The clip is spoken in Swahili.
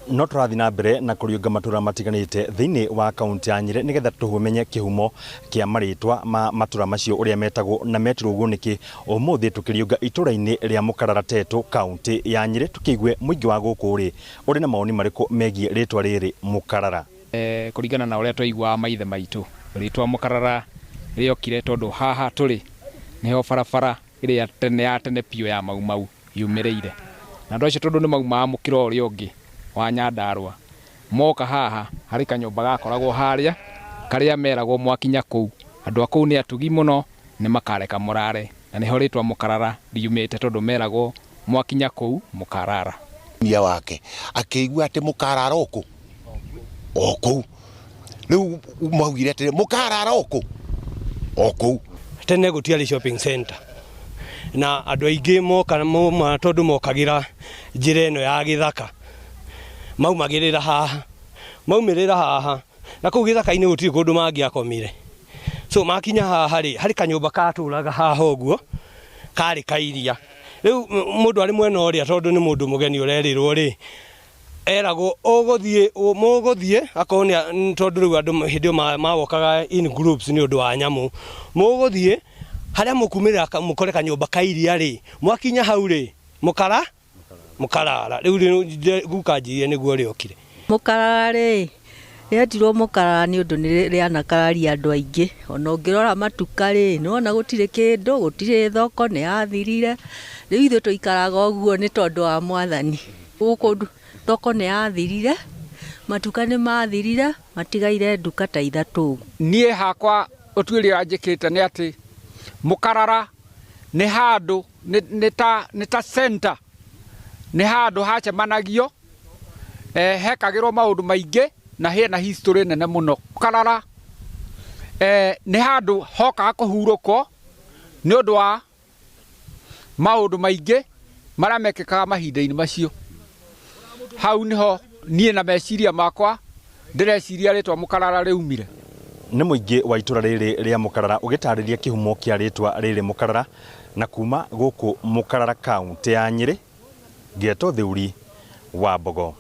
no tũrathi na mbere na kũriũnga matũra matiganĩte thĩinĩ wa kaunti ya Nyĩrĩ nĩgetha tũmenye kĩhumo kĩa marĩtwa ma matũra macio ũrĩa metagwo na metirwo ũguo nĩkĩ. Ũmũthĩ tũkĩriũnga itũra-inĩ rĩa Mũkarara Tetũ kaunti ya Nyĩrĩ tũkĩigue mũingĩ wa gũkũ rĩ ũrĩ na maoni marĩkũ megiĩ rĩtwa rĩrĩ Mũkarara. Kũringana na ũrĩa twaigua maithe maitũ rĩtwa Mũkarara rĩokire tondũ haha tũrĩ nĩho barabara ĩrĩa tene ya tene piũ ya Mau yumĩrĩire, na andũ acio tondũ nĩ maumaga mũkĩra ũrĩa ũngĩ wa Nyandarua moka haha harĩ kanyũmba gakoragwo harĩa karĩa meragwo mwakinya kũu, andũ a kũu nĩ atugi mũno nĩ makareka mũrare, na nĩho rĩtwa Mũkarara riumĩte tondũ meragwo mwakinya kũu mũkarara. Mia wake akĩigua atĩ mũkarara ũkũ okũ rĩu maugire atĩ mũkarara ũkũ okũ. Tene gũtiarĩ shopping center na andũ aingĩ moka tondũ mokagĩra njĩra ĩno ya gĩthaka maumagĩrĩra haha na kũu gĩthaka-inĩ gũtirĩ kũndũ mangĩakomire, so makinya haha harĩ kanyũmba katũraga haha ũguo karĩ kairia. Rĩu mũndũ arĩ mwena ũrĩa tondũ nĩ mũndũ mũgeni ũrerirwo rĩ eragwo mũgũthiĩ akorwo nĩ tondũ rĩu andũ hĩndĩ mawokaga in groups nĩ ũndũ wa nyamũ, mũgũthiĩ harĩa mũkumĩrĩra mũkore kanyũmba kairia rĩ mwakinya hau rĩ mũkarara. Rĩu gukanjirie nĩguo rĩokire Mũkarara rĩ rĩetirwo Mũkarara nĩ ũndũ nĩ rĩanakararia andũ aingĩ, ona ũngĩrora matuka rĩ nĩwona gũtirĩ kĩndũ, gũtirĩ thoko nĩ yathirire. Rĩu ithuĩ tũikaraga ũguo nĩ tondũ wa Mwathani, gũkũ thoko nĩ yathirire, matuka nĩ mathirire, matigaire nduka ta ithatũ. Niĩ hakwa ũtuĩria njĩkĩte nĩ atĩ Mũkarara nĩ handũ nĩ ta center, nĩ handũ hacemanagio hekagĩrwo maũndũ maingĩ na hena history nene mũno. Mũkarara nĩ handũ hokaga kũhurũkwo nĩ ũndũ wa maũndũ maingĩ marĩa mekĩkaga mahinda-inĩ macio. Hau nĩho niĩ na meciria makwa ndĩreciria rĩtwa Mũkarara rĩumire. Nĩ mũingĩ wa itũra rĩrĩ rĩa Mũkarara ũgĩtarĩria kĩhumo kĩa rĩtwa rĩrĩ Mũkarara, na kuma gũkũ Mũkarara kaunti ya Nyĩrĩ Ngetwo Thĩũri wa Mbogo.